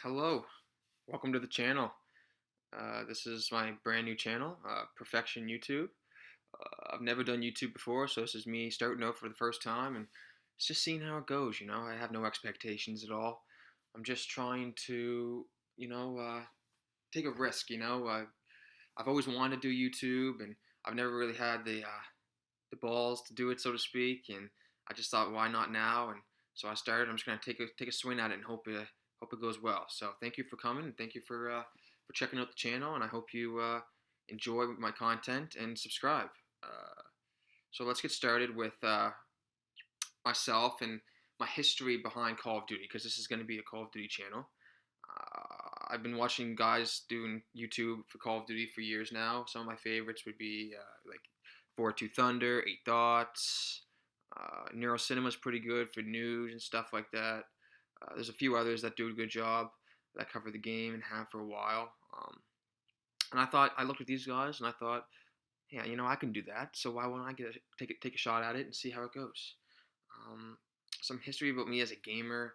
Hello, welcome to the channel. This is my brand new channel, Perfection YouTube. I've never done YouTube before, so this is me starting out for the first time, and it's just seeing how it goes. I have no expectations at all. I'm just trying to, take a risk. I've always wanted to do YouTube, and I've never really had the balls to do it, so to speak. And I just thought, why not now? And so I started. I'm just gonna take a swing at it and hope it goes well. So thank you for coming, and thank you for checking out the channel. And I hope you enjoy my content and subscribe. So let's get started with myself and my history behind Call of Duty, because this is going to be a Call of Duty channel. I've been watching guys doing YouTube for Call of Duty for years now. Some of my favorites would be like 4-2 Thunder, 8 Dots. Neuro Cinema is pretty good for news and stuff like that. There's a few others that do a good job that cover the game and have for a while. And I looked at these guys and I thought, yeah, I can do that. So why won't I take a shot at it and see how it goes? Um, some history about me as a gamer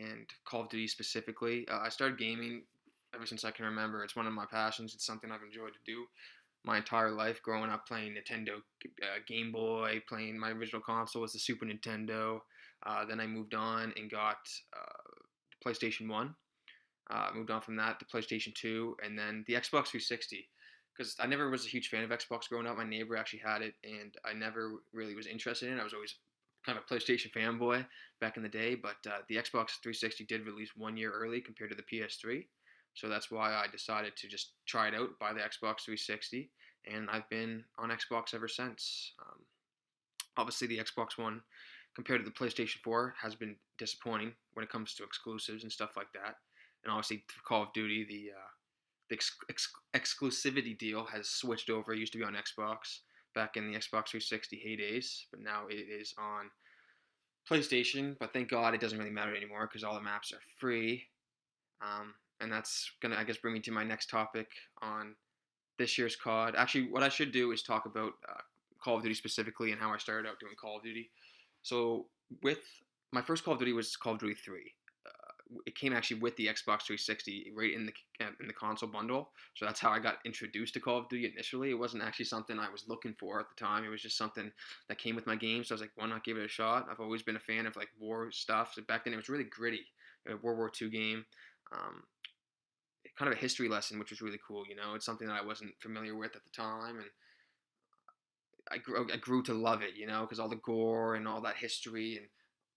and Call of Duty specifically. I started gaming ever since I can remember. It's one of my passions. It's something I've enjoyed to do my entire life, growing up playing Nintendo Game Boy, playing my original console was the Super Nintendo. Then I moved on and got PlayStation 1. Moved on from that to PlayStation 2, and then the Xbox 360. Because I never was a huge fan of Xbox growing up. My neighbor actually had it, and I never really was interested in it. I was always kind of a PlayStation fanboy back in the day, but the Xbox 360 did release 1 year early compared to the PS3. So that's why I decided to just try it out, buy the Xbox 360, and I've been on Xbox ever since. Obviously, the Xbox One compared to the PlayStation 4 has been disappointing when it comes to exclusives and stuff like that. And obviously, for Call of Duty, exclusivity deal has switched over. It used to be on Xbox back in the Xbox 360 heydays, but now it is on PlayStation. But thank God it doesn't really matter anymore because all the maps are free. And that's gonna, I guess, bring me to my next topic on this year's COD. Actually, what I should do is talk about Call of Duty specifically and how I started out doing Call of Duty. So with my first Call of Duty was Call of Duty 3. It came actually with the Xbox 360 right in the console bundle. So that's how I got introduced to Call of Duty initially. It wasn't actually something I was looking for at the time. It was just something that came with my game. So I was like, why not give it a shot? I've always been a fan of like war stuff. So back then it was really gritty. A World War II game. Um, Kind of a history lesson, which was really cool. It's something that I wasn't familiar with at the time, and I grew to love it. Because all the gore and all that history and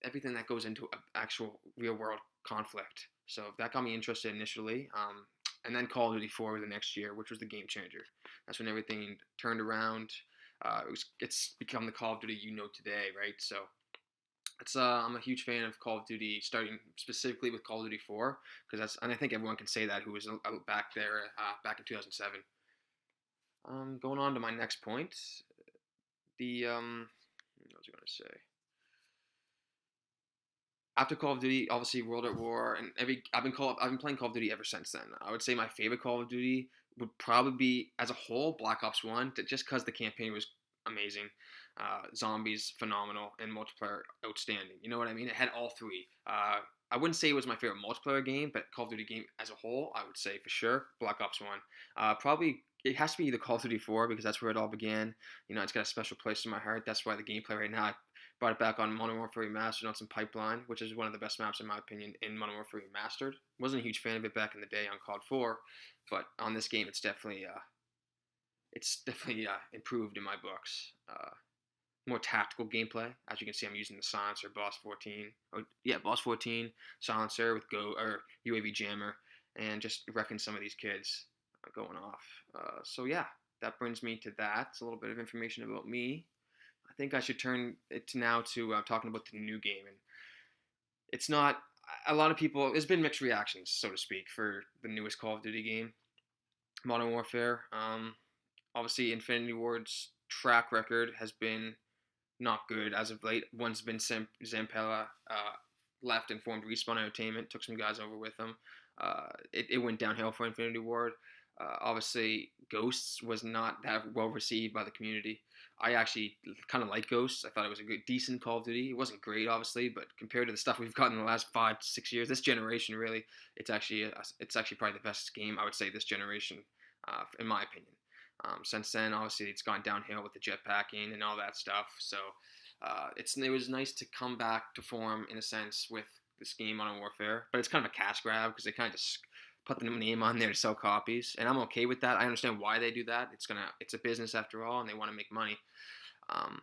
everything that goes into an actual real world conflict. So that got me interested initially. And then Call of Duty 4 the next year, which was the game changer. That's when everything turned around. It's become the Call of Duty you know today, right? So I'm a huge fan of Call of Duty, starting specifically with Call of Duty 4, and I think everyone can say that who was back there back in 2007. Going on to my next point, what was I going to say? After Call of Duty, obviously World at War, and I've been playing Call of Duty ever since then. I would say my favorite Call of Duty would probably be, as a whole, Black Ops 1, just because the campaign was amazing. Zombies phenomenal, and multiplayer outstanding. You know what I mean? It had all three. I wouldn't say it was my favorite multiplayer game, but Call of Duty game as a whole, I would say for sure Black Ops 1. Probably it has to be the Call of Duty 4 because that's where it all began. It's got a special place in my heart. That's why the gameplay right now, I brought it back on Modern Warfare Remastered on some Pipeline, which is one of the best maps in my opinion in Modern Warfare Remastered. Wasn't a huge fan of it back in the day on COD 4, but on this game it's definitely improved in my books. More tactical gameplay. As you can see, I'm using the silencer, Boss 14. Oh, yeah, Boss 14, silencer with UAV jammer, and just wrecking some of these kids going off. So yeah, that brings me to that. It's a little bit of information about me. I think I should turn it now to talking about the new game, and it's not. A lot of people. There's been mixed reactions, so to speak, for the newest Call of Duty game, Modern Warfare. Obviously, Infinity Ward's track record has been not good as of late. Once Vincent Zampella left and formed Respawn Entertainment, took some guys over with him. It went downhill for Infinity Ward. Obviously, Ghosts was not that well received by the community. I actually kind of like Ghosts. I thought it was a good, decent Call of Duty. It wasn't great, obviously, but compared to the stuff we've gotten in the last 5 to 6 years, this generation really, it's actually probably the best game I would say this generation, in my opinion. Since then, obviously, it's gone downhill with the jetpacking and all that stuff. So it was nice to come back to form in a sense with this game Modern Warfare, but it's kind of a cash grab because they kind of just put the name on there to sell copies, and I'm okay with that. I understand why they do that. It's a business after all, and they want to make money. Um,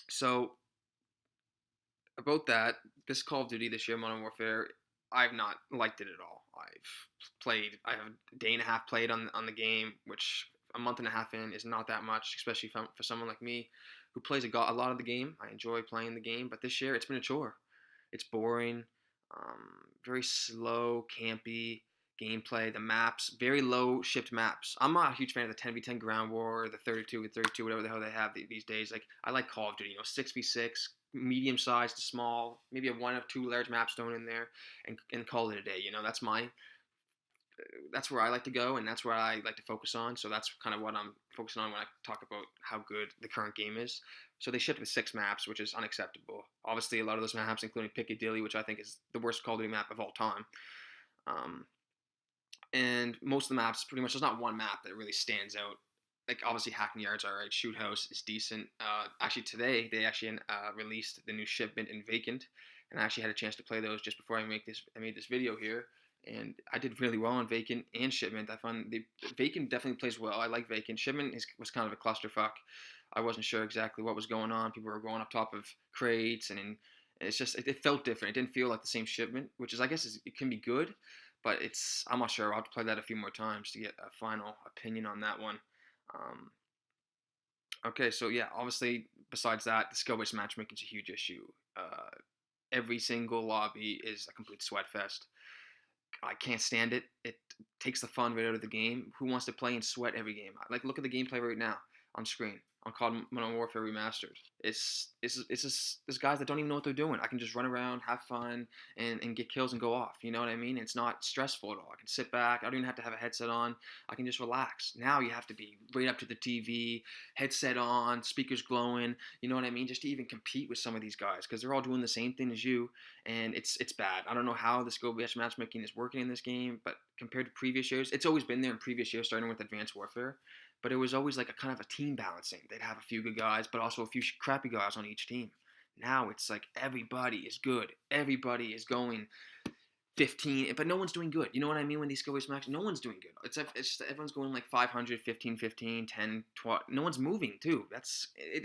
so about that, this Call of Duty this year, Modern Warfare, I've not liked it at all. I have a day and a half played on the game, which a month and a half in is not that much, especially for someone like me who plays a lot of the game. I enjoy playing the game, but this year it's been a chore. It's boring, very slow, campy gameplay. The maps, very low shipped maps. I'm not a huge fan of the 10v10 ground war or the 32v32, whatever the hell they have these days. Like I like Call of Duty, 6v6, medium sized to small, maybe a one or two large maps thrown in there, and call it a day. That's where I like to go, and that's where I like to focus on. So that's kind of what I'm focusing on when I talk about how good the current game is. So they shipped with 6 maps, which is unacceptable. Obviously, a lot of those maps, including Piccadilly, which I think is the worst Call of Duty map of all time. Um, and most of the maps, pretty much, there's not one map that really stands out. Like obviously, Hackney Yard's alright. Shoot House is decent. Actually, today they actually released the new shipment in Vacant, and I actually had a chance to play those just before I made this video here, and I did really well on Vacant and Shipment. I found the Vacant definitely plays well. I like Vacant. Was kind of a clusterfuck. I wasn't sure exactly what was going on. People were going up top of crates, and it's just it felt different. It didn't feel like the same Shipment, which is I guess it can be good, but I'm not sure. I'll have to play that a few more times to get a final opinion on that one. Um, okay, so yeah, obviously besides that, the skill-based matchmaking is a huge issue. Every single lobby is a complete sweat fest. I can't stand it. It takes the fun right out of the game. Who wants to play and sweat every game? Like, look at the gameplay right now on screen on COD Modern Warfare Remastered. It's just there's guys that don't even know what they're doing. I can just run around, have fun, and get kills and go off. You know what I mean? It's not stressful at all. I can sit back. I don't even have to have a headset on. I can just relax. Now you have to be right up to the TV, headset on, speakers glowing. You know what I mean? Just to even compete with some of these guys because they're all doing the same thing as you, and it's bad. I don't know how the skill-based matchmaking is working in this game, but compared to previous years, it's always been there in previous years, starting with Advanced Warfare. But it was always like a kind of a team balancing. They'd have a few good guys, but also a few crappy guys on each team. Now it's like everybody is good. Everybody is going 15, but no one's doing good. You know what I mean? When these skill-based matches, no one's doing good. It's just everyone's going like 500, 15, 15, 10, 12. No one's moving too.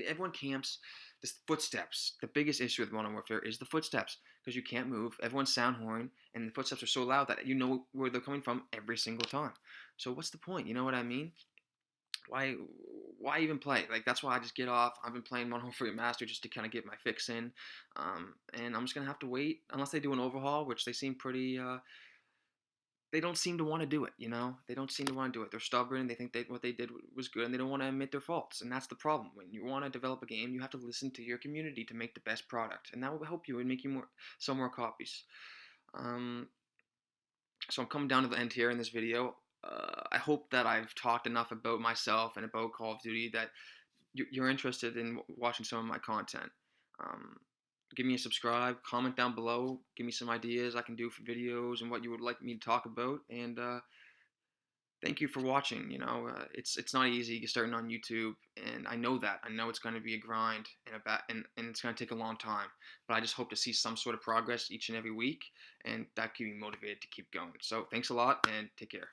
Everyone camps. The footsteps. The biggest issue with Modern Warfare is the footsteps because you can't move. Everyone's sound horn, and the footsteps are so loud that you know where they're coming from every single time. So what's the point? You know what I mean? why why even play? Like that's why I just get off. I've been playing Modern Warfare Master just to kind of get my fix in, and I'm just gonna have to wait unless they do an overhaul, which they seem pretty. They don't seem to want to do it. They don't seem to want to do it. They're stubborn. They think what they did was good, and they don't want to admit their faults. And that's the problem. When you want to develop a game, you have to listen to your community to make the best product, and that will help you in making sell more copies. Um, so I'm coming down to the end here in this video. I hope that I've talked enough about myself and about Call of Duty that you're interested in watching some of my content. Um, Give me a subscribe, comment down below, give me some ideas I can do for videos and what you would like me to talk about. And thank you for watching. It's not easy starting on YouTube, and I know that. I know it's going to be a grind and it's going to take a long time. But I just hope to see some sort of progress each and every week, and that keeps me motivated to keep going. So thanks a lot, and take care.